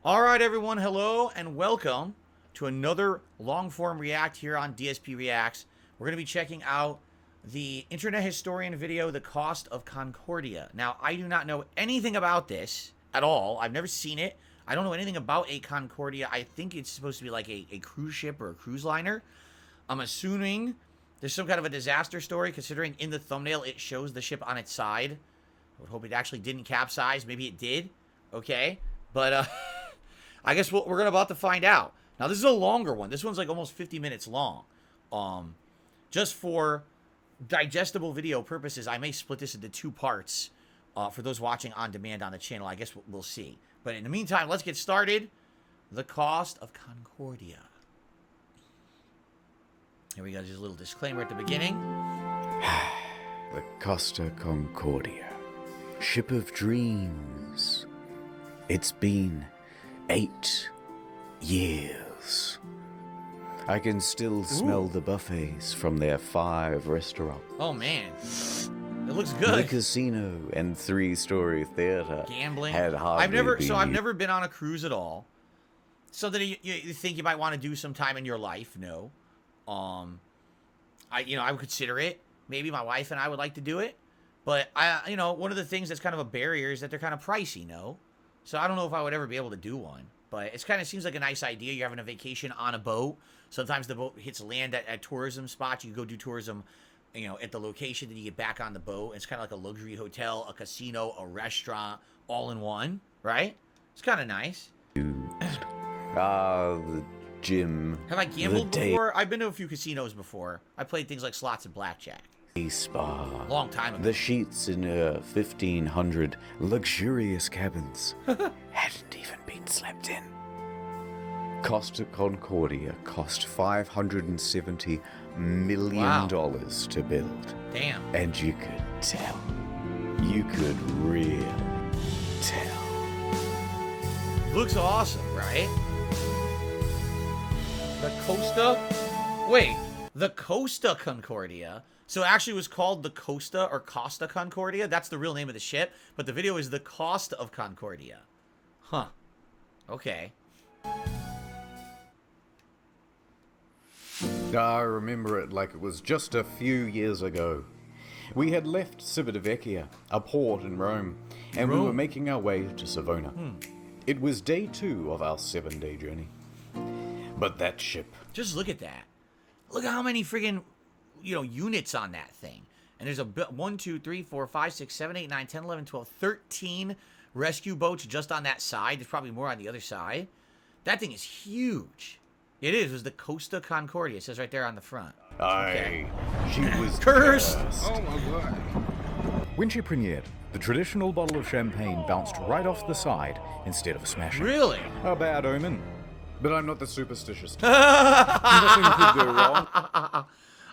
All right, everyone. Hello and welcome to another long-form react here on DSP Reacts. We're going to be checking out the Internet Historian video, The Cost of Concordia. Now, I do not know anything about this at all. I've never seen it. I don't know anything about a Concordia. I think it's supposed to be like a cruise ship or a cruise liner. I'm assuming there's some kind of a disaster story, considering in the thumbnail it shows the ship on its side. I would hope it actually didn't capsize. Maybe it did. Okay. But, I guess we're about to find out. Now, this is a longer one. This one's like almost 50 minutes long. Just for digestible video purposes, I may split this into two parts for those watching on demand on the channel. I guess we'll see. But in the meantime, let's get started. The Cost of Concordia. Here we go. Just a little disclaimer at the beginning. The Costa Concordia. Ship of dreams. It's been 8 years. I can still smell the buffets from their 5 restaurants. Oh, man. It looks good. The casino and 3-story theater. Gambling. Had I've never been on a cruise at all. Something you think you might want to do sometime in your life. No. I would consider it. Maybe my wife and I would like to do it. But one of the things that's kind of a barrier is that they're kind of pricey, no? So I don't know if I would ever be able to do one. But it kind of seems like a nice idea. You're having a vacation on a boat. Sometimes the boat hits land at tourism spots. You can go do tourism, at the location. Then you get back on the boat. It's kind of like a luxury hotel, a casino, a restaurant, all in one, right? It's kind of nice. The gym. Have I gambled before? I've been to a few casinos before. I played things like slots and blackjack. Spa. Long time ago. The sheets in 1,500 luxurious cabins hadn't even been slept in. Costa Concordia cost $570 million to build. Damn. And you could tell. You could really tell. Looks awesome, right? The Costa? Wait, the Costa Concordia? So it actually was called the Costa or Costa Concordia. That's the real name of the ship. But the video is the Cost of Concordia. Huh. Okay. I remember it like it was just a few years ago. We had left Civitavecchia, a port in Rome, and we were making our way to Savona. It was day 2 of our 7-day journey. But that ship... Just look at that. Look at how many friggin'... units on that thing. And there's 1, 2, 3, 4, 5, 6, 7, 8, 9, 10, 11, 12, 13 rescue boats just on that side. There's probably more on the other side. That thing is huge. It is. It was the Costa Concordia. It says right there on the front. She was cursed. Oh my god. When she premiered, the traditional bottle of champagne bounced right off the side instead of smashing. Really? A bad omen. But I'm not the superstitious type. Nothing could go wrong.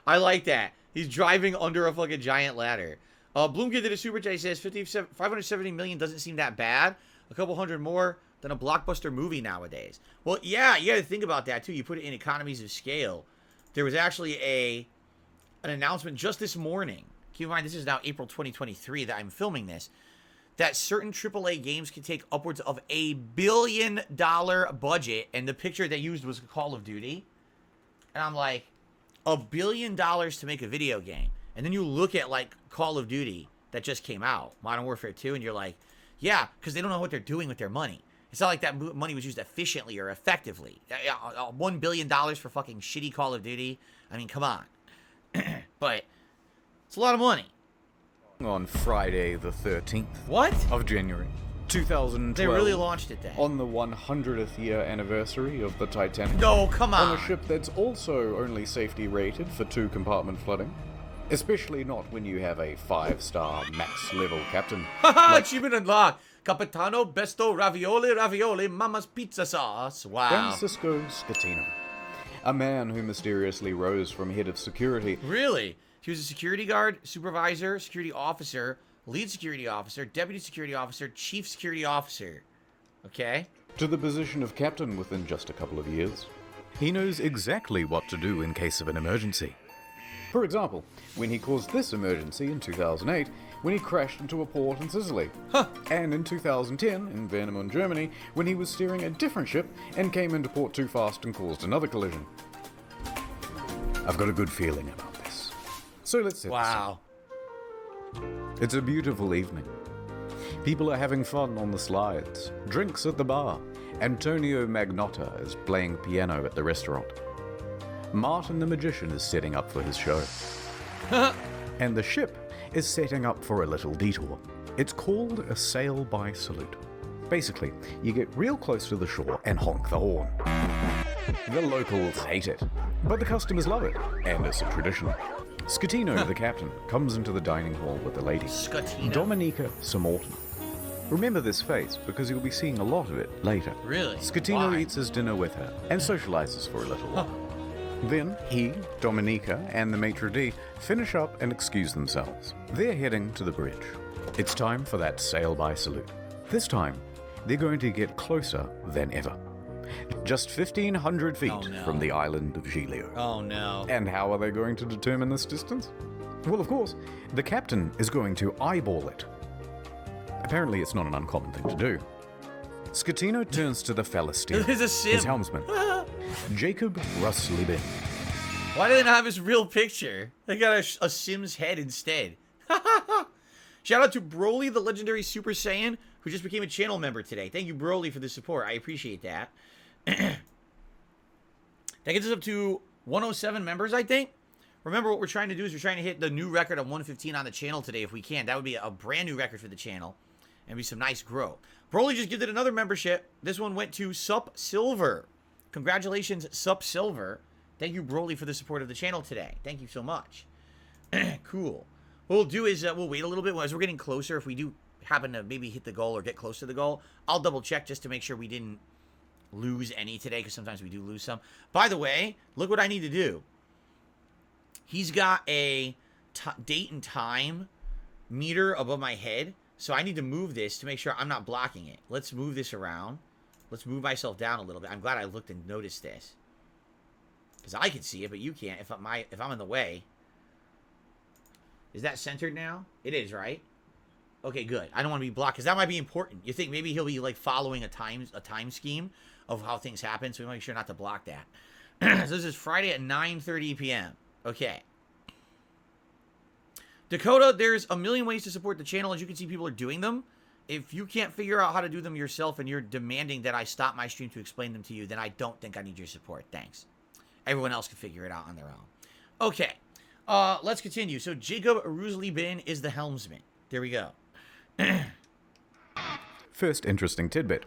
I like that. He's driving under a fucking giant ladder. Bloom did a super chat. He says 570 million doesn't seem that bad. A couple hundred more than a blockbuster movie nowadays. Well, yeah, you got to think about that too. You put it in economies of scale. There was actually an announcement just this morning. Keep in mind, this is now April 2023 that I'm filming this. That certain AAA games can take upwards of $1 billion budget, and the picture they used was Call of Duty. And I'm like, $1 billion to make a video game. And then you look at like Call of Duty that just came out, Modern Warfare 2, and you're like, yeah, because they don't know what they're doing with their money. It's not like that money was used efficiently or effectively. $1 billion for fucking shitty Call of Duty. I mean, come on. But it's a lot of money. On Friday the 13th What? of January 2012. They really launched it then. On the 100th year anniversary of the Titanic. No, come on. On a ship that's also only safety rated for 2-compartment flooding. Especially not when you have a 5-star max level captain. Haha, achievement unlocked. Capitano Besto Ravioli Mama's Pizza Sauce. Wow. Francisco Scatino. A man who mysteriously rose from head of security. Really? He was a security guard, supervisor, security officer, lead security officer, deputy security officer, chief security officer. Okay. To the position of captain within just a couple of years. He knows exactly what to do in case of an emergency. For example, when he caused this emergency in 2008, when he crashed into a port in Sicily. And in 2010, in Warnemünde, Germany, when he was steering a different ship and came into port too fast and caused another collision. I've got a good feeling about this. So let's set Wow. this up. It's a beautiful evening. People are having fun on the slides, drinks at the bar. Antonio Magnotta is playing piano at the restaurant. Martin the Magician is setting up for his show. And the ship is setting up for a little detour. It's called a sail-by salute. Basically, you get real close to the shore and honk the horn. The locals hate it, but the customers love it, and it's a tradition. Scatino, the captain, comes into the dining hall with the lady, Scatino. Dominica Samorton. Remember this face, because you'll be seeing a lot of it later. Really? Scatino Why? eats his dinner with her and socializes for a little while. Then he, Dominica, and the maitre d' finish up and excuse themselves. They're heading to the bridge. It's time for that sail-by salute. This time, they're going to get closer than ever. Just 1,500 feet Oh, no. from the island of Giglio. Oh, no. And how are they going to determine this distance? Well, of course, the captain is going to eyeball it. Apparently, it's not an uncommon thing to do. Scatino turns to the fella steerer, There's a sim. his helmsman, Jacob Ruslibin. Why do they not have his real picture? They got a Sim's head instead. Shout out to Broly, the legendary Super Saiyan, who just became a channel member today. Thank you, Broly, for the support. I appreciate that. That gets us up to 107 members, I think. Remember, what we're trying to do is we're trying to hit the new record of 115 on the channel today if we can. That would be a brand new record for the channel. And be some nice growth. Broly just gifted another membership. This one went to Sup Silver. Congratulations, Sup Silver. Thank you, Broly, for the support of the channel today. Thank you so much. Cool. What we'll do is we'll wait a little bit as we're getting closer. If we do happen to maybe hit the goal or get close to the goal, I'll double check just to make sure we didn't lose any today, because sometimes we do lose some. By the way, look what I need to do. He's got a date and time meter above my head, so I need to move this to make sure I'm not blocking it. Let's move this around. Let's move myself down a little bit. I'm glad I looked and noticed this, because I can see it, but you can't if I'm in the way. Is that centered now? It is, right? Okay, good. I don't want to be blocked, because that might be important. You think maybe he'll be like following a time scheme of how things happen, so we want to make sure not to block that. So this is Friday at 9:30 p.m. Okay. Dakota, there's a million ways to support the channel. As you can see, people are doing them. If you can't figure out how to do them yourself and you're demanding that I stop my stream to explain them to you, then I don't think I need your support. Thanks. Everyone else can figure it out on their own. Okay. Let's continue. So Jacob Ruslibin is the helmsman. There we go. First interesting tidbit.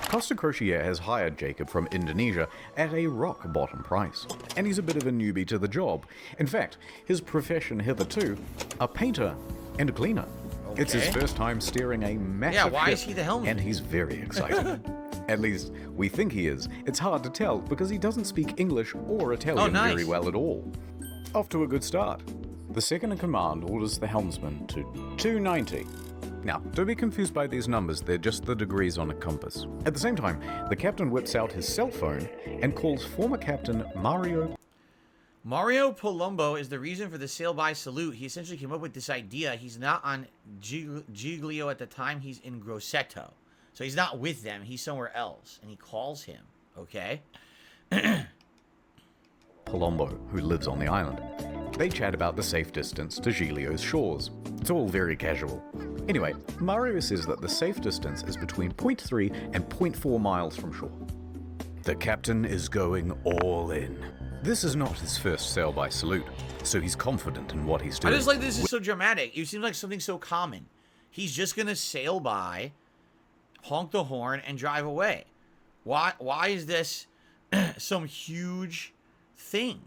Costa Crociere has hired Jacob from Indonesia at a rock-bottom price, and he's a bit of a newbie to the job. In fact, his profession hitherto, a painter and a cleaner. Okay. It's his first time steering a massive why ship, is he the helmsman? and he's very excited. At least, we think he is. It's hard to tell because he doesn't speak English or Italian very well at all. Off to a good start. The second-in-command orders the helmsman to 290. Now, don't be confused by these numbers, they're just the degrees on a compass. At the same time, the captain whips out his cell phone and calls former captain Mario Palumbo is the reason for the sail-by salute. He essentially came up with this idea. He's not on Giglio at the time, he's in Grosseto. So he's not with them, he's somewhere else, and he calls him, okay? Palumbo, who lives on the island. They chat about the safe distance to Giglio's shores. It's all very casual. Anyway, Mario says that the safe distance is between 0.3 and 0.4 miles from shore. The captain is going all in. This is not his first sail-by salute, so he's confident in what he's doing. I just like this is so dramatic. It seems like something so common. He's just gonna sail by, honk the horn, and drive away. Why is this some huge thing?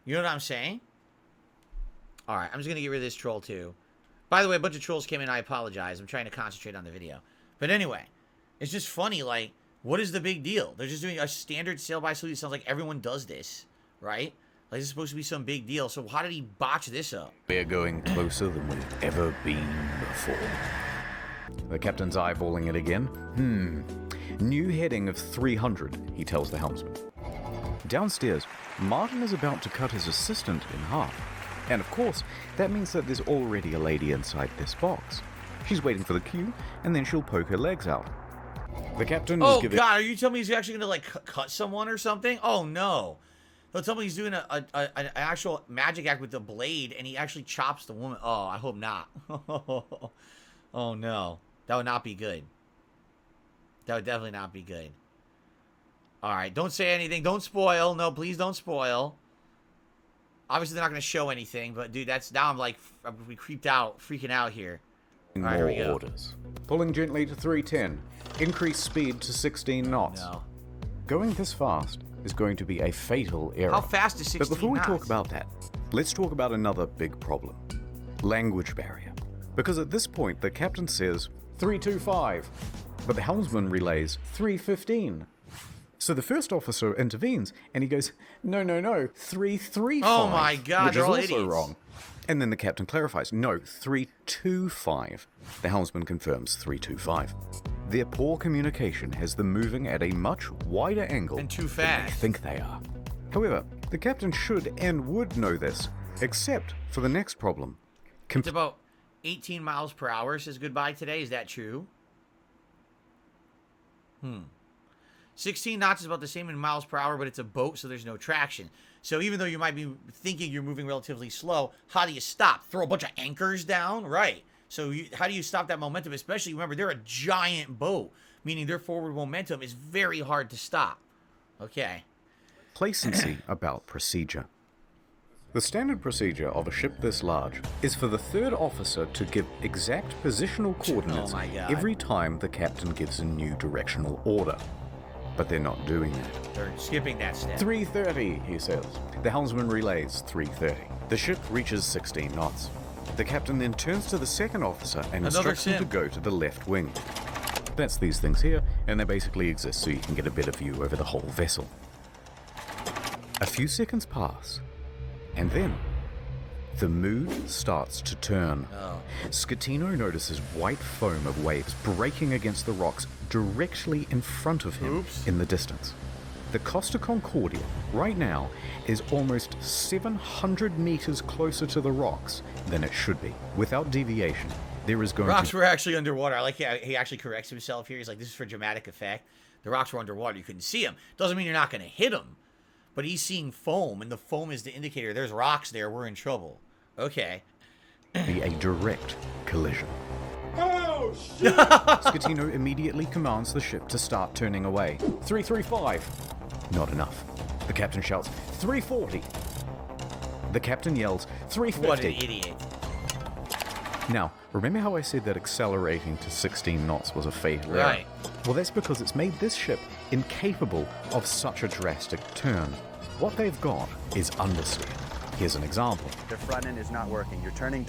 You know what I'm saying? Alright, I'm just gonna get rid of this troll too. By the way, a bunch of trolls came in. I apologize. I'm trying to concentrate on the video. But anyway, it's just funny. Like, what is the big deal? They're just doing a standard sail-by salute. It sounds like everyone does this, right? Like, it's supposed to be some big deal. So how did he botch this up? We're going closer than we've ever been before. The captain's eyeballing it again. New heading of 300, he tells the helmsman. Downstairs, Martin is about to cut his assistant in half. And of course, that means that there's already a lady inside this box. She's waiting for the cue, and then she'll poke her legs out. The captain is Oh giving... God, are you telling me he's actually gonna like cut someone or something? Oh no. He'll tell me he's doing an actual magic act with the blade, and he actually chops the woman. Oh, I hope not. Oh no, that would not be good. That would definitely not be good. All right, don't say anything. Don't spoil. No, please don't spoil. Obviously, they're not going to show anything, but dude, that's now I'm like we creeped out, freaking out here. All right, here we go. Orders. Pulling gently to 310. Increase speed to 16 knots. No. Going this fast is going to be a fatal error. How fast is 16 But before we knots? talk about that, let's talk about another big problem. Language barrier. Because at this point, the captain says 325, but the helmsman relays 315. So the first officer intervenes, and he goes, no, 335. Oh my God, which they're is all also idiots. wrong. And then the captain clarifies, no, 325. The helmsman confirms 325. Their poor communication has them moving at a much wider angle And too than fast. they think they are. However, the captain should and would know this, except for the next problem. It's about 18 miles per hour. Says goodbye today. Is that true? 16 knots is about the same in miles per hour, but it's a boat, so there's no traction. So even though you might be thinking you're moving relatively slow, how do you stop? Throw a bunch of anchors down? Right. So how do you stop that momentum? Especially, remember, they're a giant boat, meaning their forward momentum is very hard to stop. Okay. Complacency about procedure. The standard procedure of a ship this large is for the third officer to give exact positional coordinates my God. every time the captain gives a new directional order. But they're not doing that. They're skipping that step. 330, he says. The helmsman relays 330. The ship reaches 16 knots. The captain then turns to the second officer and Another instructs him to sim. go to the left wing. That's these things here, and they basically exist so you can get a better view over the whole vessel. A few seconds pass, and then the mood starts to turn. Oh. Scatino notices white foam of waves breaking against the rocks directly in front of him in the distance. The Costa Concordia, right now, is almost 700 meters closer to the rocks than it should be. Without deviation, there is going Rocks to... were actually underwater. I like how he actually corrects himself here. He's like, this is for dramatic effect. The rocks were underwater. You couldn't see them. Doesn't mean you're not going to hit them. But he's seeing foam, and the foam is the indicator. There's rocks there. We're in trouble. Okay. be a direct collision. Oh, shit! Scatino immediately commands the ship to start turning away. 335. Not enough. The captain shouts, 340. The captain yells, 350. What an idiot. Now, remember how I said that accelerating to 16 knots was a fatal error? Right. Well, that's because it's made this ship incapable of such a drastic turn. What they've got is understeer. Here's an example. The front end is not working. You're turning,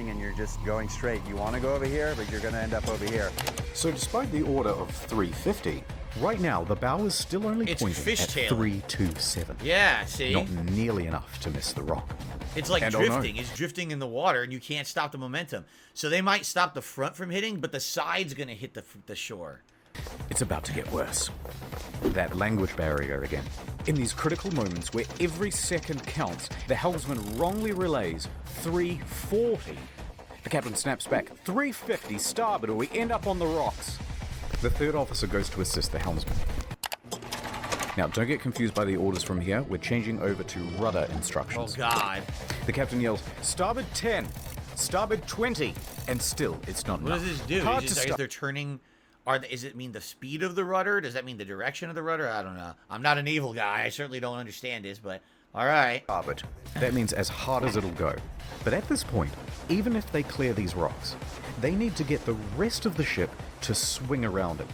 and you're just going straight. You want to go over here, but you're going to end up over here. So despite the order of 350, right now the bow is still only It's pointing at fishtailing. 327. Yeah, see? Not nearly enough to miss the rock. It's like And oh no. drifting. It's drifting in the water, and you can't stop the momentum. So they might stop the front from hitting, but the side's going to hit the shore. It's about to get worse. That language barrier again. In these critical moments where every second counts, the helmsman wrongly relays 340. The captain snaps back, 350 starboard or we end up on the rocks. The third officer goes to assist the helmsman. Now, don't get confused by the orders from here. We're changing over to rudder Oh, instructions. God. The captain yells, starboard 10, starboard 20, and still it's not What enough. does this do? Hard Is to I guess stop. they're turning... Does it mean the speed of the rudder? Does that mean the direction of the rudder? I don't know. I'm not a naval guy. I certainly don't understand this, but all right. Starboard. That means as hard as it'll go. But at this point, even if they clear these rocks, they need to get the rest of the ship to swing around it.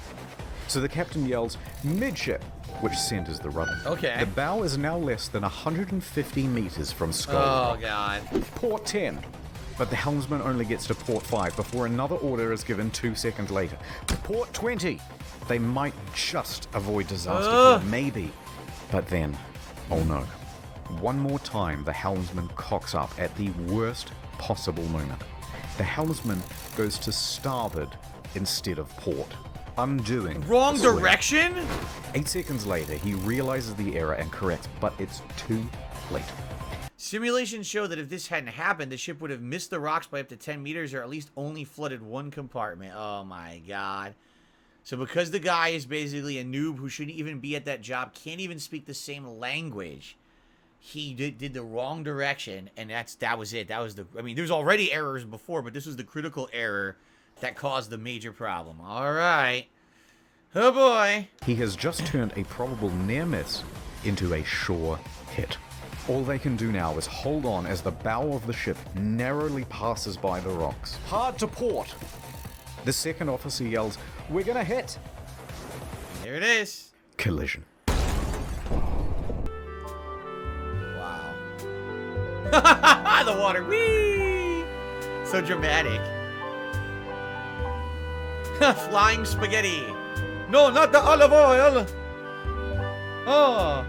So the captain yells, midship, which centers the rudder. Okay. The bow is now less than 150 meters from Skull Oh, Rock. God. Port 10. But the helmsman only gets to port 5 before another order is given 2 seconds later. Port 20. They might just avoid disaster here, maybe. But then, oh no. One more time, the helmsman cocks up at the worst possible moment. The helmsman goes to starboard instead of port, undoing Wrong the swing. direction? 8 seconds later, he realizes the error and corrects, but it's too late. Simulations show that if this hadn't happened, the ship would have missed the rocks by up to 10 meters or at least only flooded one compartment. Oh my god. So because the guy is basically a noob who shouldn't even be at that job, can't even speak the same language, he did the wrong direction, and that was it. That was the... I mean, there's already errors before, but this was the critical error that caused the major problem. All right. Oh boy. He has just turned a probable near miss into a sure hit. All they can do now is hold on as the bow of the ship narrowly passes by the rocks. Hard to port! The second officer yells, "We're gonna hit!" And there it is. Collision. Wow. The water. Whee! So dramatic. Flying spaghetti. No, not the olive oil. Oh.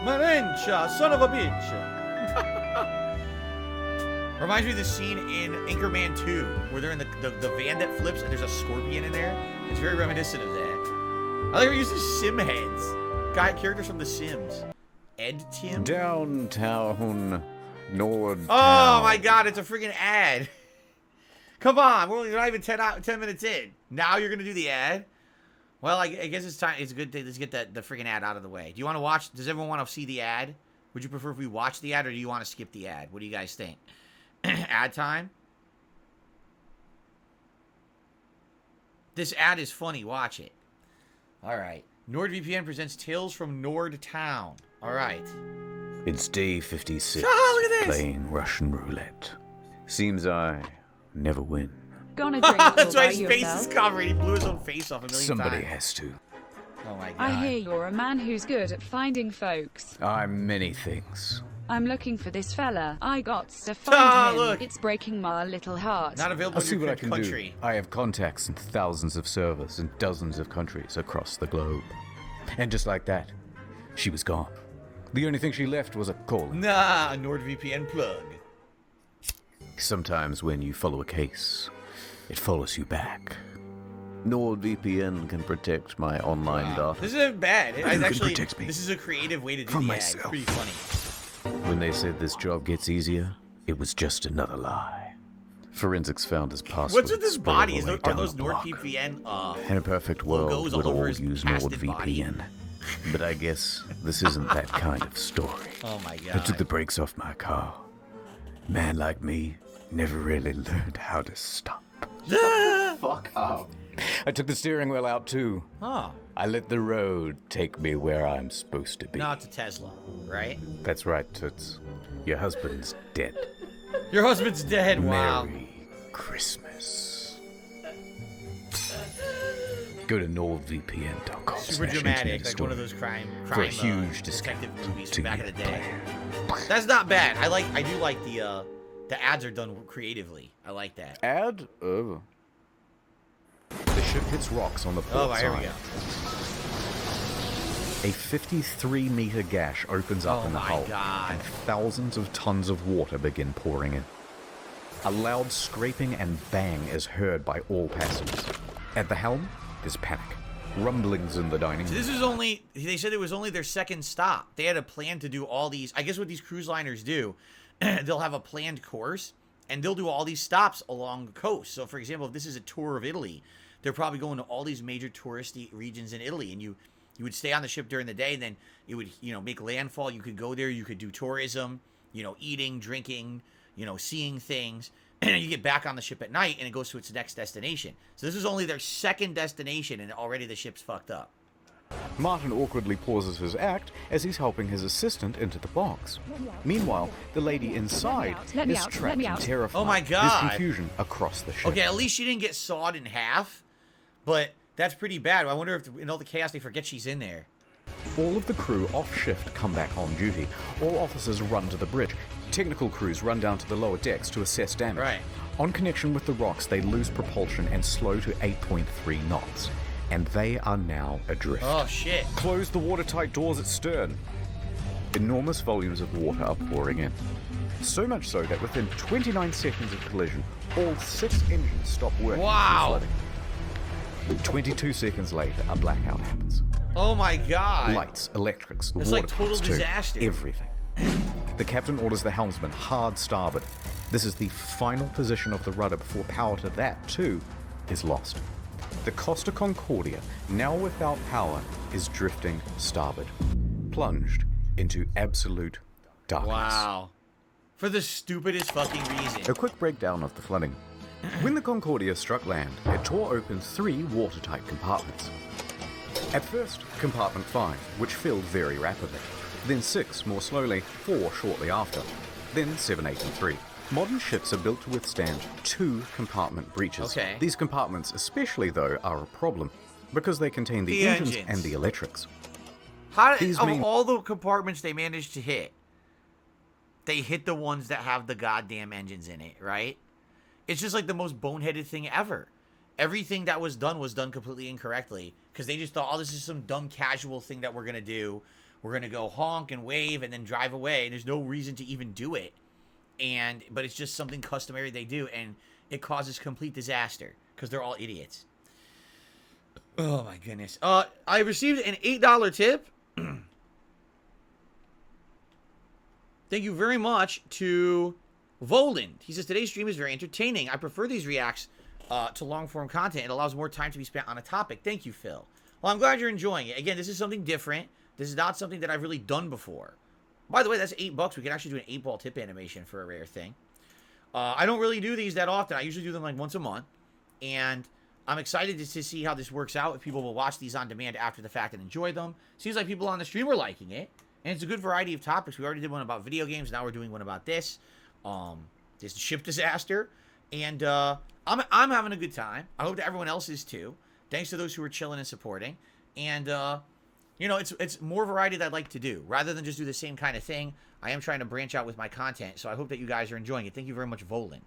Marencha, son of a bitch. Reminds me of the scene in Anchorman 2, where they're in the van that flips and there's a scorpion in there. It's very reminiscent of that. I like we're using sim heads. Characters from The Sims. Ed Tim? Downtown, Nord. Oh my god, it's a freaking ad. Come on, we're not even 10 minutes in. Now you're going to do the ad? Well, I guess it's time. It's a good thing. Let's get the freaking ad out of the way. Do you want to watch? Does everyone want to see the ad? Would you prefer if we watch the ad, or do you want to skip the ad? What do you guys think? Ad time? This ad is funny. Watch it. All right. NordVPN presents Tales from Nord Town. All right. It's day 56. Oh, look at this. Playing Russian roulette. Seems I never win. Gonna drink That's all why by his face yourself? is covered. He blew his own face off a million Somebody times. has to. Oh my god. I hear you're a man who's good at finding folks. I'm many things. I'm looking for this fella. I got to Ah, find him. look. It's breaking my little heart. Not available I'll in see your what I can country. do. I have contacts in thousands of servers in dozens of countries across the globe. And just like that, she was gone. The only thing she left was a call. Nah, a NordVPN plug. Sometimes when you follow a case, it follows you back. NordVPN can protect my online data. This isn't bad. It's can actually, protect me this is a creative way to do from the ad. myself. It's pretty funny. When they said this job gets easier, it was just another lie. Forensics found his password. What's with this spread body? all the way Are down those the block. NordVPN? In a perfect world, logos we'd all over all his use casted body? NordVPN. But I guess this isn't that kind of story. Oh my I took god. the brakes off my car. Man like me never really learned how to stop. Fuck up. I took the steering wheel out too. Oh, I let the road take me where I'm supposed to be. no, it's a Tesla, right? That's right, Toots. Your husband's dead. Your husband's dead. Wow. Merry Christmas. Go to NordVPN.com. Super dramatic, like one of those crime for a huge detective discount movies to from back your in the day. plan. That's not bad. I do like the ads are done creatively. I like that. Ad? Oh. The ship hits rocks on the port Here we side. go. A 53-meter gash opens up Oh in the my hull, God. and thousands of tons of water begin pouring in. A loud scraping and bang is heard by all passengers. At the helm, there's panic. Rumblings in the dining room. This is only, they said it was only their second stop. They had a plan to do all these, I guess what these cruise liners do, they'll have a planned course, and they'll do all these stops along the coast. So, for example, if this is a tour of Italy, they're probably going to all these major touristy regions in Italy, and you would stay on the ship during the day, and then it would, make landfall. You could go there, you could do tourism, eating, drinking, seeing things. And you get back on the ship at night, and it goes to its next destination. So this is only their second destination, and already the ship's fucked up. Martin awkwardly pauses his act as he's helping his assistant into the box. Meanwhile, the lady inside Let me is out, trapped let me and out. terrified. Oh my There's God. confusion across the ship. Okay, at least she didn't get sawed in half, but that's pretty bad. I wonder if in all the chaos they forget she's in there. All of the crew off shift come back on duty. All officers run to the bridge. Technical crews run down to the lower decks to assess damage. Right. On connection with the rocks, they lose propulsion and slow to 8.3 knots. And they are now adrift. Oh, shit. Close the watertight doors at stern. Enormous volumes of water are pouring in. So much so that within 29 seconds of collision, all 6 engines stop working. Wow. through flooding. 22 seconds later, a blackout happens. Oh my god. Lights, electrics, It's water like total pumps too. disaster. Everything. The captain orders the helmsman hard starboard. This is the final position of the rudder before power to that, too, is lost. The Costa Concordia, now without power, is drifting starboard, plunged into absolute darkness. Wow. For the stupidest fucking reason. A quick breakdown of the flooding. When the Concordia struck land, it tore open 3 watertight compartments. At first, compartment 5, which filled very rapidly. Then 6 more slowly, 4 shortly after. Then 7, 8, and 3. Modern ships are built to withstand 2 compartment breaches. Okay. These compartments especially, though, are a problem, because they contain the engines and the electrics. How did, These of main- all the compartments they managed to hit, they hit the ones that have the goddamn engines in it, right? It's just like the most boneheaded thing ever. Everything that was done completely incorrectly because they just thought, oh, this is some dumb casual thing that we're going to do. We're going to go honk and wave and then drive away. And there's no reason to even do it. But it's just something customary they do. And it causes complete disaster because they're all idiots. Oh, my goodness. I received an $8 tip. Thank you very much to Voland. He says, today's stream is very entertaining. I prefer these reacts to long-form content. It allows more time to be spent on a topic. Thank you, Phil. Well, I'm glad you're enjoying it. Again, this is something different. This is not something that I've really done before. By the way, that's $8. We could actually do an 8-ball tip animation for a rare thing. I don't really do these that often. I usually do them like once a month. And I'm excited to see how this works out. If people will watch these on demand after the fact and enjoy them. Seems like people on the stream are liking it. And it's a good variety of topics. We already did one about video games. Now we're doing one about this. This ship disaster. And I'm having a good time. I hope that everyone else is too. Thanks to those who are chilling and supporting. And, you know, it's more variety that I'd like to do. Rather than just do the same kind of thing, I am trying to branch out with my content. So I hope that you guys are enjoying it. Thank you very much, Voland.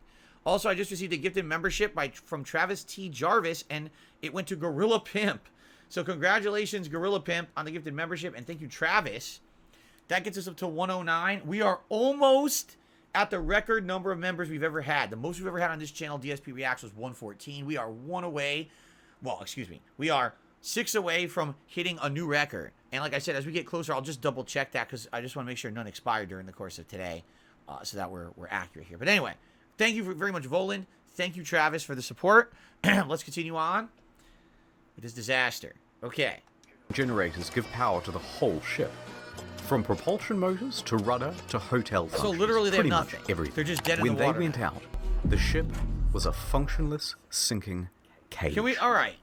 Also, I just received a gifted membership from Travis T. Jarvis, and it went to Gorilla Pimp. So congratulations, Gorilla Pimp, on the gifted membership. And thank you, Travis. That gets us up to 109. We are almost at the record number of members we've ever had. The most we've ever had on this channel, DSP Reacts, was 114. We are 1 away. Well, excuse me. We are 6 away from hitting a new record. And like I said, as we get closer, I'll just double check that because I just want to make sure none expired during the course of today so that we're accurate here. But anyway, thank you very much, Voland. Thank you, Travis, for the support. Let's continue on with this disaster. Okay. Generators give power to the whole ship. From propulsion motors to rudder to hotel functions. So literally they have pretty nothing. Much everything. They're just dead in when the water. When they went out, the ship was a functionless, sinking cage. Can we, all right.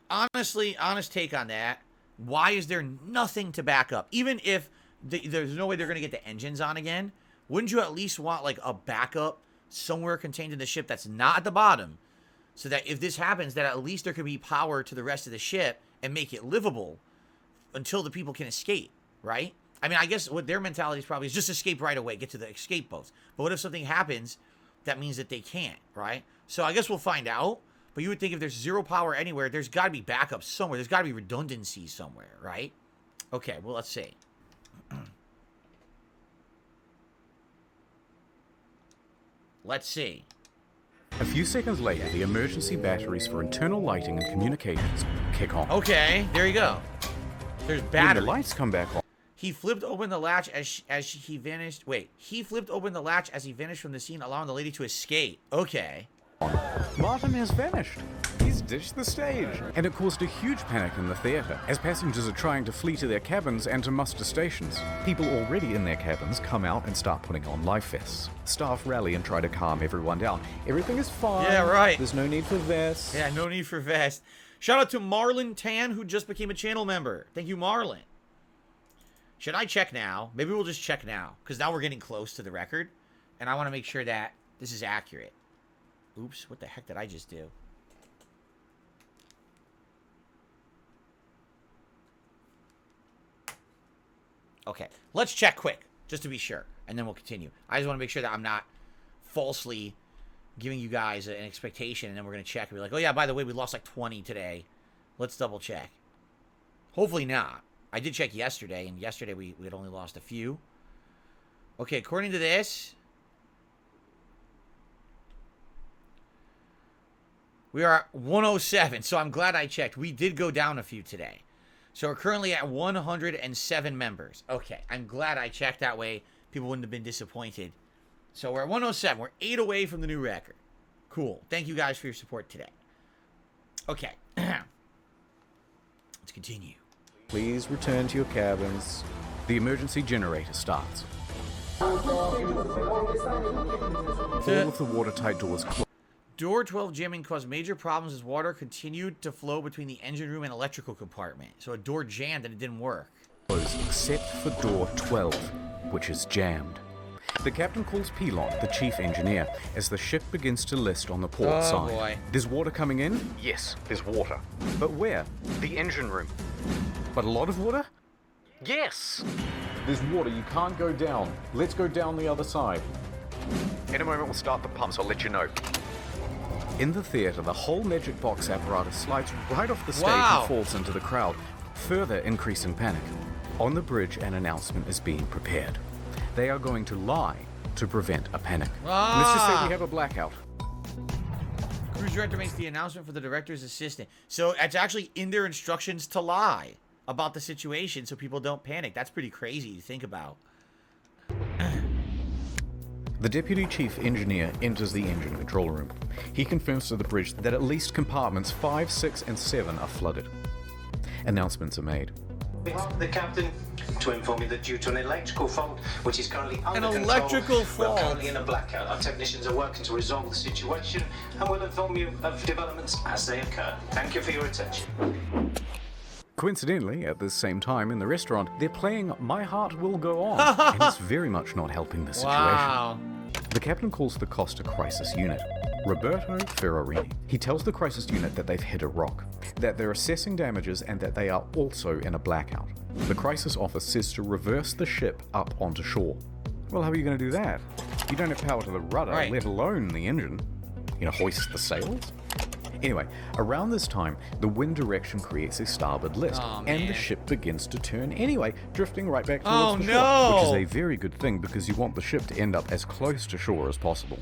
Honest take on that. Why is there nothing to back up? Even if there's no way they're going to get the engines on again, wouldn't you at least want like a backup somewhere contained in the ship that's not at the bottom? So that if this happens, that at least there could be power to the rest of the ship and make it livable until the people can escape, right? I mean, I guess what their mentality is probably is just escape right away, get to the escape boats. But what if something happens that means that they can't, right? So I guess we'll find out. But you would think if there's zero power anywhere, there's got to be backup somewhere. There's got to be redundancy somewhere, right? Okay, well, let's see. Let's see. A few seconds later, the emergency batteries for internal lighting and communications kick on. Okay, there you go. There's When batteries. the lights come back on, He flipped open the latch as he vanished. Wait, he flipped open the latch as he vanished from the scene, allowing the lady to escape. Okay. Martin has vanished. He's ditched the stage. And it caused a huge panic in the theatre, as passengers are trying to flee to their cabins and to muster stations. People already in their cabins come out and start putting on life vests. Staff rally and try to calm everyone down. Everything is fine. Yeah, right. There's no need for vests. Yeah, no need for vest. Shout out to Marlon Tan, who just became a channel member. Thank you, Marlon. Should I check now? Maybe we'll just check now, because now we're getting close to the record, and I want to make sure that this is accurate. Oops, what the heck did I just do? Okay, let's check quick, just to be sure, and then we'll continue. I just want to make sure that I'm not falsely giving you guys an expectation, and then we're going to check and be like, oh yeah, by the way, we lost like 20 today. Let's double check. Hopefully not. I did check yesterday, and yesterday we had only lost a few. Okay, according to this, we are at 107, so I'm glad I checked. We did go down a few today. So we're currently at 107 members. Okay, I'm glad I checked that way. People wouldn't have been disappointed. So we're at 107. We're 8 away from the new record. Cool. Thank you guys for your support today. Okay. Let's continue. Please return to your cabins. The emergency generator starts. All of the watertight doors close. Door 12 jamming caused major problems as water continued to flow between the engine room and electrical compartment. So a door jammed and it didn't work. Except for door 12, which is jammed. The captain calls Pilon, the chief engineer, as the ship begins to list on the port side. Boy. There's water coming in? Yes, there's water. But where? The engine room. But a lot of water? Yes! There's water, you can't go down. Let's go down the other side. In a moment we'll start the pumps, I'll let you know. In the theater, the whole magic box apparatus slides right off the stage and falls into the crowd, further increasing panic. On the bridge, an announcement is being prepared. They are going to lie to prevent a panic. Let's just say we have a blackout. Cruise director makes the announcement for the director's assistant. So it's actually in their instructions to lie about the situation so people don't panic. That's pretty crazy to think about. The deputy chief engineer enters the engine control room. He confirms to the bridge that at least compartments 5, 6, and 7 are flooded. Announcements are made. The captain to inform you that due to an electrical fault, which is currently under control, electrical fault. we're currently in a blackout. Our technicians are working to resolve the situation and will inform you of developments as they occur. Thank you for your attention. Coincidentally, at the same time in the restaurant, they're playing My Heart Will Go On, and it's very much not helping the situation. Wow. The captain calls the Costa Crisis Unit. Roberto Ferrarini. He tells the crisis unit that they've hit a rock, that they're assessing damages, and that they are also in a blackout. The crisis office says to reverse the ship up onto shore. Well, how are you going to do that? You don't have power to the rudder, Right. let alone the engine. Hoist the sails? Anyway, around this time, the wind direction creates a starboard list, and the ship begins to turn anyway, drifting right back towards the shore, which is a very good thing because you want the ship to end up as close to shore as possible.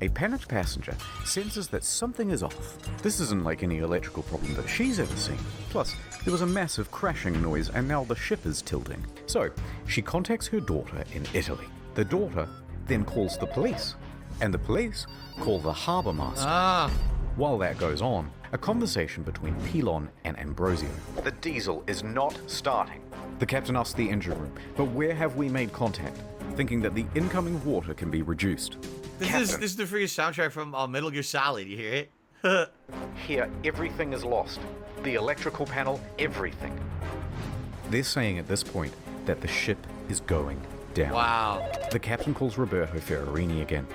A panicked passenger senses that something is off. This isn't like any electrical problem that she's ever seen. Plus, there was a massive crashing noise and now the ship is tilting. So, she contacts her daughter in Italy. The daughter then calls the police, and the police call the harbour master. While that goes on, a conversation between Pilon and Ambrosio. The diesel is not starting. The captain asks the engine room, but where have we made contact? Thinking that the incoming water can be reduced. This is the freaking soundtrack from Metal Gear Solid. You hear it? Here, everything is lost. The electrical panel, everything. They're saying at this point that the ship is going down. Wow. The captain calls Roberto Ferrarini again.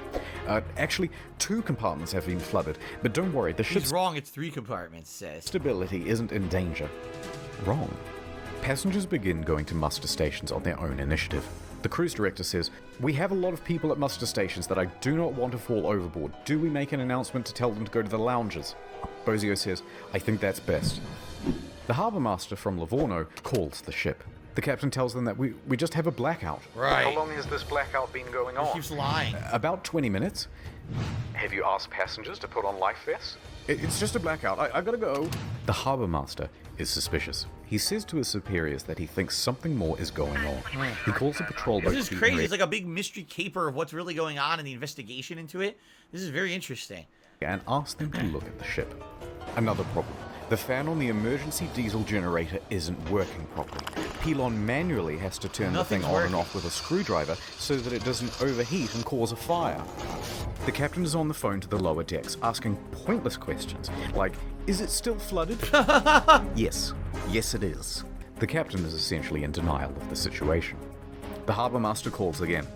Actually, 2 compartments have been flooded, but don't worry, the He's ship's wrong. It's 3 compartments, says. stability isn't in danger. Wrong. Passengers begin going to muster stations on their own initiative. The cruise director says, "We have a lot of people at muster stations that I do not want to fall overboard. Do we make an announcement to tell them to go to the lounges?" Bozio says, "I think that's best." The harbour master from Livorno calls the ship. The captain tells them that we just have a blackout. Right. How long has this blackout been going on? He keeps lying. About 20 minutes. Have you asked passengers to put on life vests? It's just a blackout. I gotta go. The harbour master is suspicious. He says to his superiors that he thinks something more is going on. He calls a patrol boat. This is crazy. It's like a big mystery caper of what's really going on and the investigation into it. This is very interesting. And asks them to look at the ship. Another problem. The fan on the emergency diesel generator isn't working properly. Pilon manually has to turn the thing Nothing's on and working. off with a screwdriver so that it doesn't overheat and cause a fire. The captain is on the phone to the lower decks, asking pointless questions, like, is it still flooded? Yes. Yes, it is. The captain is essentially in denial of the situation. The harbour master calls again.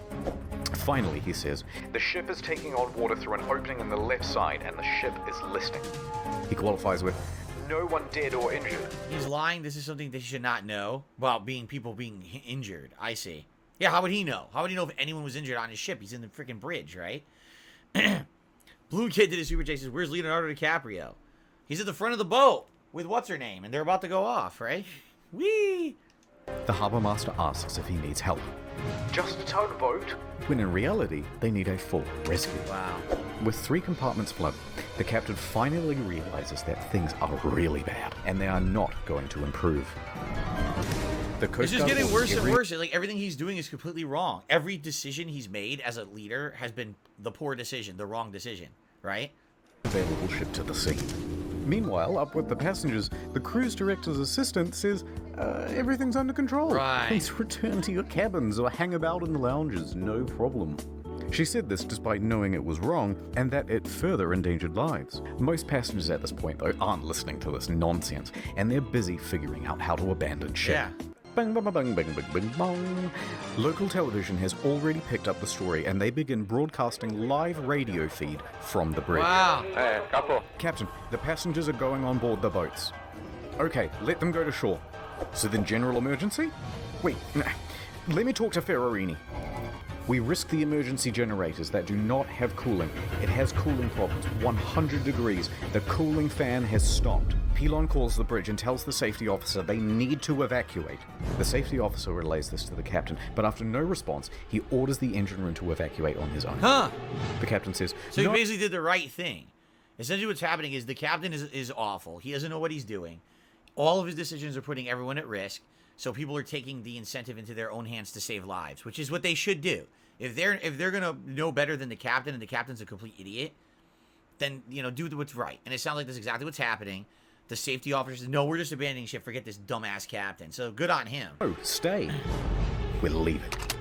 Finally, he says, the ship is taking on water through an opening in the left side and the ship is listing. He qualifies with, no one dead or injured. He's lying. This is something they should not know about people being injured. I see. Yeah, how would he know? How would he know if anyone was injured on his ship? He's in the freaking bridge, right? Blue Kid did a super chat. Says, where's Leonardo DiCaprio? He's at the front of the boat with what's her name, and they're about to go off, right? Whee! The harbour master asks if he needs help. Just a tugboat? When in reality, they need a full rescue. Wow. With 3 compartments flooded, the captain finally realizes that things are really bad, and they are not going to improve. The It's Coast just Guard getting orders worse and every worse. Like, everything he's doing is completely wrong. Every decision he's made as a leader has been the poor decision, the wrong decision, right? available ship to the sea. Meanwhile, up with the passengers, the cruise director's assistant says, everything's under control. Right. Please return to your cabins or hang about in the lounges, no problem. She said this despite knowing it was wrong and that it further endangered lives. Most passengers at this point, though, aren't listening to this nonsense, and they're busy figuring out how to abandon ship. Yeah. Bang, bang, bang, bang, bang, bang, bang. Local television has already picked up the story, and they begin broadcasting live radio feed from the bridge. Wow. Hey, capo. Captain, the passengers are going on board the boats. Okay, let them go to shore. So then general emergency? Wait, let me talk to Ferrarini. We risk the emergency generators that do not have cooling. It has cooling problems, 100 degrees. The cooling fan has stopped. Pilon calls the bridge and tells the safety officer they need to evacuate. The safety officer relays this to the captain, but after no response, he orders the engine room to evacuate on his own. Huh. The captain says, So he "No." basically did the right thing. Essentially what's happening is the captain is awful. He doesn't know what he's doing. All of his decisions are putting everyone at risk. So people are taking the incentive into their own hands to save lives, which is what they should do. If they're gonna know better than the captain, and the captain's a complete idiot, then do what's right. And it sounds like that's exactly what's happening. The safety officer says, "No, we're just abandoning ship. Forget this dumbass captain." So good on him. "Oh, stay. We'll leave it."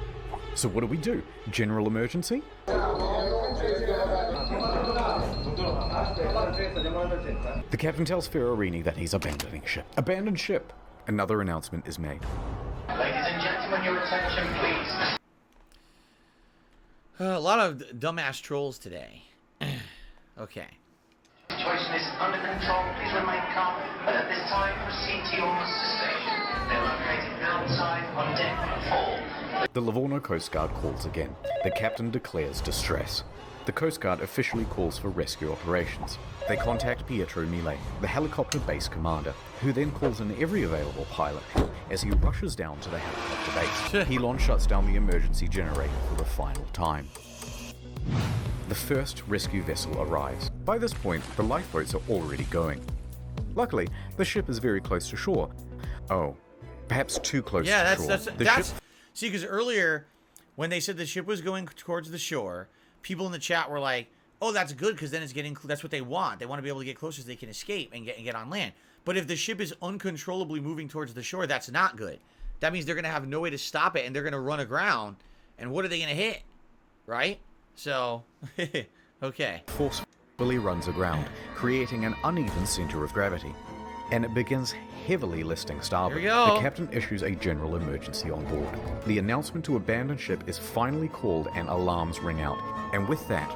So what do? General emergency? The captain tells Ferrarini that he's abandoning ship. Abandon ship. Another announcement is made. Ladies and gentlemen, your attention, please. A lot of dumbass trolls today. Okay. Situation is under control. Please remain calm. But at this time, proceed to your muster station. They're located outside on deck 4. The Livorno Coast Guard calls again. The captain declares distress. The Coast Guard officially calls for rescue operations. They contact Pietro Mille, the helicopter base commander, who then calls in every available pilot. As he rushes down to the helicopter base, Pilon shuts down the emergency generator for the final time. The first rescue vessel arrives. By this point, the lifeboats are already going. Luckily, the ship is very close to shore. Oh, perhaps too close Yeah, to shore. that's see, because earlier when they said the ship was going towards the shore, people in the chat were like, "Oh, that's good because then it's getting. That's what they want. They want to be able to get closer so they can escape and get on land." But if the ship is uncontrollably moving towards the shore, that's not good. That means they're gonna have no way to stop it, and they're gonna run aground. And what are they gonna hit? Right? So, okay. Forcefully runs aground, creating an uneven center of gravity, and it begins heavily listing starboard. Here we go. The captain issues a general emergency on board. The announcement to abandon ship is finally called and alarms ring out, and with that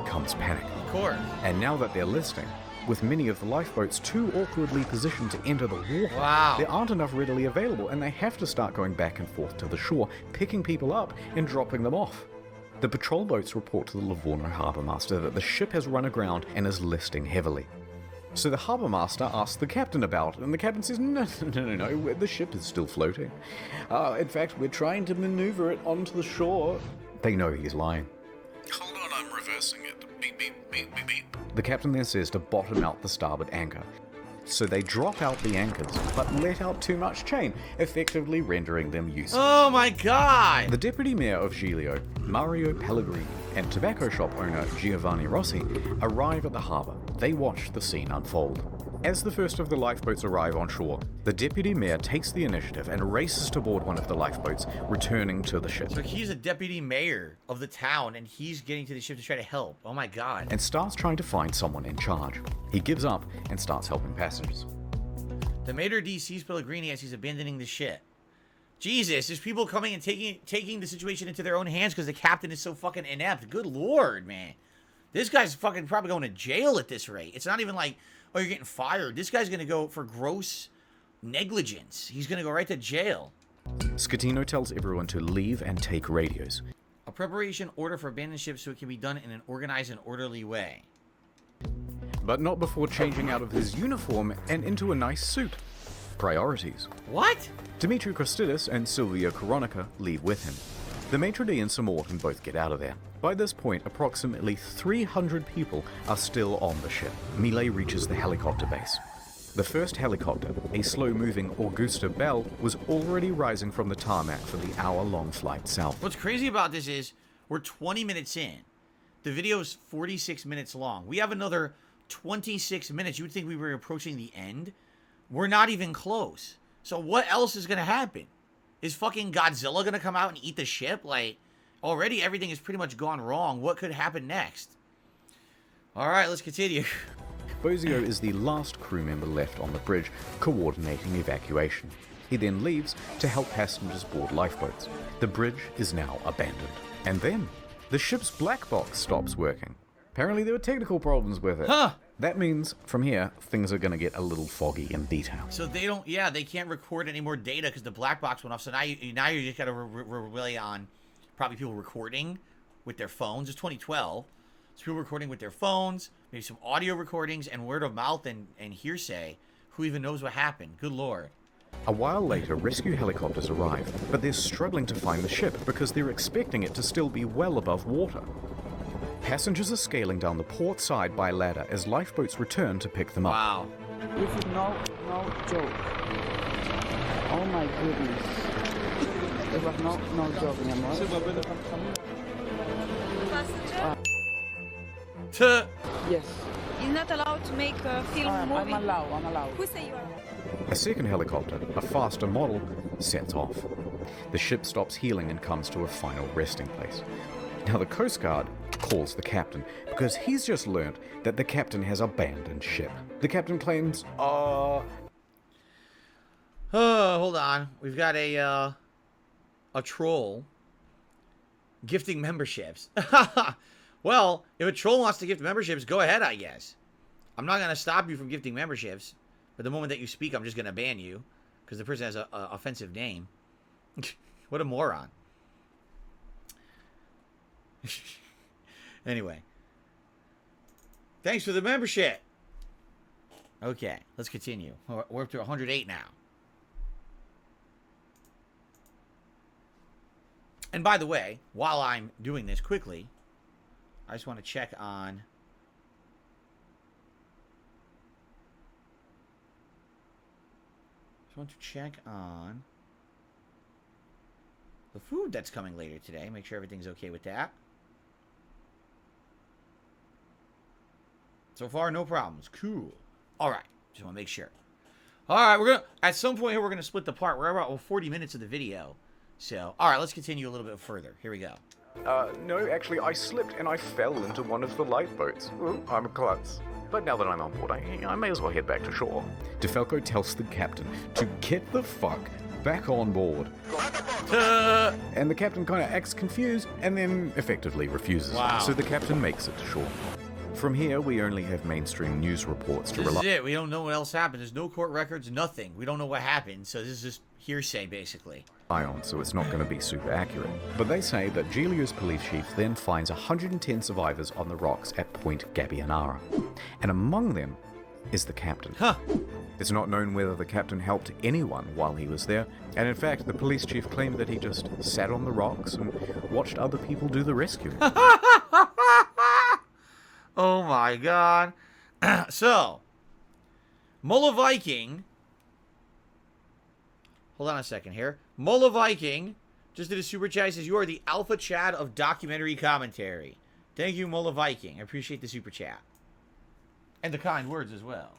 comes panic. Of course. And now that they're listing, with many of the lifeboats too awkwardly positioned to enter the water, Wow. there aren't enough readily available, and they have to start going back and forth to the shore, picking people up and dropping them off. The patrol boats report to the Livorno harbour master that the ship has run aground and is listing heavily. So the harbour master asks the captain about it, and the captain says, no, the ship is still floating. In fact, we're trying to maneuver it onto the shore. They know he's lying. Hold on, I'm reversing it. Beep, beep, beep, beep, beep. The captain then says to bottom out the starboard anchor. So they drop out the anchors, but let out too much chain, effectively rendering them useless. Oh my God! The deputy mayor of Giglio, Mario Pellegrini, and tobacco shop owner Giovanni Rossi arrive at the harbour. They watch the scene unfold. As the first of the lifeboats arrive on shore, the deputy mayor takes the initiative and races to board one of the lifeboats, returning to the ship. So he's a deputy mayor of the town, and he's getting to the ship to try to help. Oh my God. And starts trying to find someone in charge. He gives up and starts helping passengers. The mayor D sees Pellegrini as he's abandoning the ship. Jesus, there's people coming and taking the situation into their own hands because the captain is so fucking inept. Good Lord, man. This guy's fucking probably going to jail at this rate. It's not even like, oh, you're getting fired. This guy's going to go for gross negligence. He's going to go right to jail. Scatino tells everyone to leave and take radios. A preparation order for abandoned ship so it can be done in an organized and orderly way. But not before changing out of his uniform and into a nice suit. Priorities. What? Dimitri Christidis and Silvia Koronica leave with him. The maitre d' and Sir Morton both get out of there. By this point, approximately 300 people are still on the ship. Millet reaches the helicopter base. The first helicopter, a slow-moving Augusta Bell, was already rising from the tarmac for the hour-long flight south. What's crazy about this is we're 20 minutes in. The video is 46 minutes long. We have another 26 minutes. You would think we were approaching the end. We're not even close. So what else is going to happen? Is fucking Godzilla going to come out and eat the ship? Like, already everything has pretty much gone wrong. What could happen next? All right, let's continue. Bozio is the last crew member left on the bridge, coordinating evacuation. He then leaves to help passengers board lifeboats. The bridge is now abandoned. And then, the ship's black box stops working. Apparently there were technical problems with it. Huh! That means, from here, things are going to get a little foggy in detail. So they don't, yeah, they can't record any more data because the black box went off. So now you just got to rely on probably people recording with their phones. It's 2012. So people recording with their phones, maybe some audio recordings, and word of mouth and hearsay. Who even knows what happened? Good Lord. A while later, rescue helicopters arrive, but they're struggling to find the ship because they're expecting it to still be well above water. Passengers are scaling down the port side by ladder as lifeboats return to pick them up. Wow. This is no joke. Oh my goodness. It was no joke, mi amor. Yes. You're not allowed to make a film I'm movie. allowed. Who say you are? A second helicopter, a faster model, sets off. The ship stops healing and comes to a final resting place. Now the Coast Guard calls the captain because he's just learnt that the captain has abandoned ship. The captain claims, hold on. We've got a troll gifting memberships. Well, if a troll wants to gift memberships, go ahead, I guess. I'm not going to stop you from gifting memberships. But the moment that you speak, I'm just going to ban you. Because the person has an offensive name. What a moron. Anyway. Thanks for the membership. Okay, let's continue. We're up to 108 now. And by the way, while I'm doing this quickly, I just want to check on... want to check on the food that's coming later today. Make sure everything's okay with that. So far, no problems. Cool. All right. Just want to make sure. All right. We're going to, at some point here, we're going to split the part. We're about 40 minutes of the video. So, all right. Let's continue a little bit further. Here we go. no, actually, I slipped and I fell into one of the lifeboats. Ooh, I'm a klutz. But now that I'm on board, I may as well head back to shore. DeFalco tells the captain to get the fuck back on board. And the captain kind of acts confused and then effectively refuses. Wow. So the captain makes it to shore. From here, we only have mainstream news reports to This rely is it. We don't know what else happened. There's no court records, nothing. We don't know what happened. So this is just hearsay, basically. on, so it's not going to be super accurate. But they say that Giglio's police chief then finds 110 survivors on the rocks at Point Gabbianara, and among them is the captain. Huh. It's not known whether the captain helped anyone while he was there, and in fact, the police chief claimed that he just sat on the rocks and watched other people do the rescuing. Oh my god. So, Mola Viking. Hold on a second here. Mola Viking just did a super chat. He says, "You are the alpha Chad of documentary commentary." Thank you, Mola Viking. I appreciate the super chat. And the kind words as well.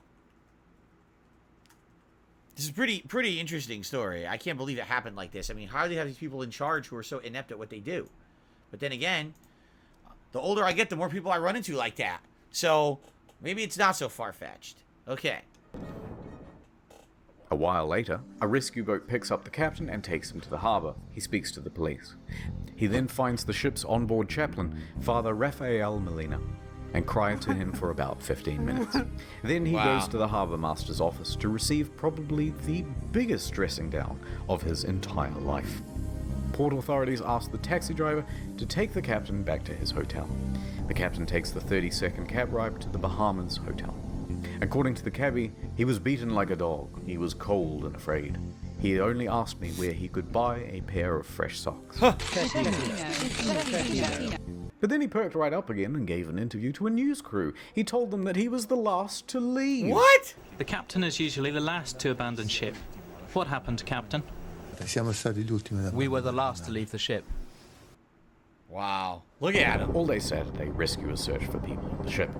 This is a pretty interesting story. I can't believe it happened like this. I mean, how do they have these people in charge who are so inept at what they do? But then again, the older I get, the more people I run into like that. So, maybe it's not so far-fetched. Okay. A while later, a rescue boat picks up the captain and takes him to the harbour. He speaks to the police. He then finds the ship's onboard chaplain, Father Rafael Molina, and cries to him for about 15 minutes. Then he goes to the harbour master's office to receive probably the biggest dressing down of his entire life. Port authorities ask the taxi driver to take the captain back to his hotel. The captain takes the 30-second cab ride to the Bahamas hotel. According to the cabbie, he was beaten like a dog. He was cold and afraid. He only asked me where he could buy a pair of fresh socks. But then he perked right up again and gave an interview to a news crew. He told them that he was the last to leave. What? The captain is usually the last to abandon ship. What happened, Captain? We were the last to leave the ship. Wow. Look at him. All day Saturday, rescuers searched for people on the ship.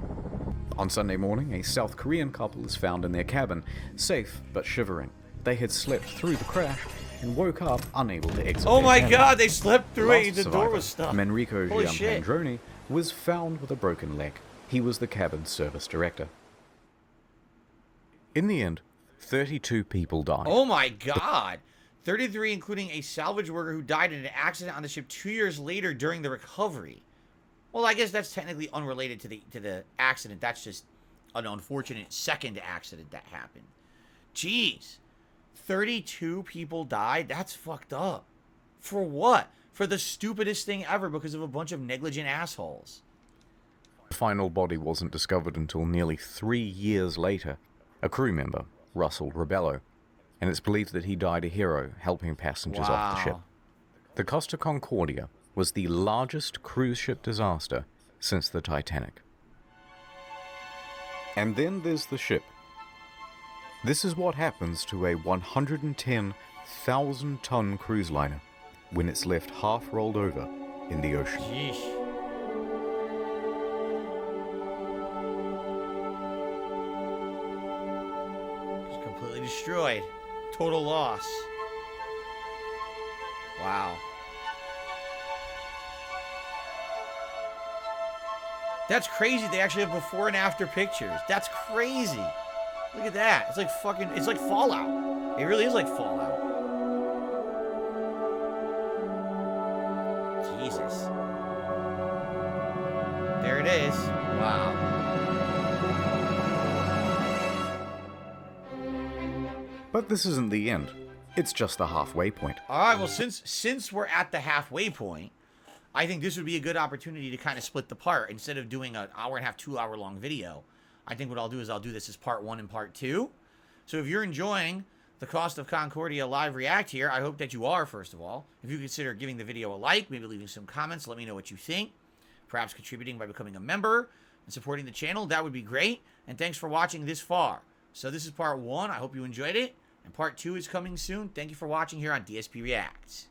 On Sunday morning, a South Korean couple is found in their cabin, safe but shivering. They had slept through the crash and woke up unable to exit Oh their my cabin. god, they slept through it. Last The door survivor, was stuck. Manrico Holy shit. Giampandroni was found with a broken leg. He was the cabin's service director. In the end, 32 people died. Oh my god. 33 including a salvage worker who died in an accident on the ship 2 years later during the recovery. Well, I guess that's technically unrelated to the accident. That's just an unfortunate second accident that happened. Jeez. 32 people died? That's fucked up. For what? For the stupidest thing ever because of a bunch of negligent assholes. The final body wasn't discovered until nearly 3 years later. A crew member, Russell Rebello, and it's believed that he died a hero helping passengers off the ship. Wow. The Costa Concordia was the largest cruise ship disaster since the Titanic. And then there's the ship. This is what happens to a 110,000-ton cruise liner when it's left half rolled over in the ocean. Jeez. Just completely destroyed. Total loss. Wow. That's crazy. They actually have before and after pictures. That's crazy. Look at that. It's like fucking, it's like Fallout. It really is like Fallout. Jesus. There it is. Wow. But this isn't the end. It's just the halfway point. All right, well, since we're at the halfway point, I think this would be a good opportunity to kind of split the part. Instead of doing an hour and a half, 2 hour long video, I think what I'll do is I'll do this as part 1 and part 2. So if you're enjoying the Cost of Concordia live react here, I hope that you are, first of all. If you consider giving the video a like, maybe leaving some comments, let me know what you think. Perhaps contributing by becoming a member and supporting the channel, that would be great. And thanks for watching this far. So this is part 1. I hope you enjoyed it. And part 2 is coming soon. Thank you for watching here on DSP Reacts.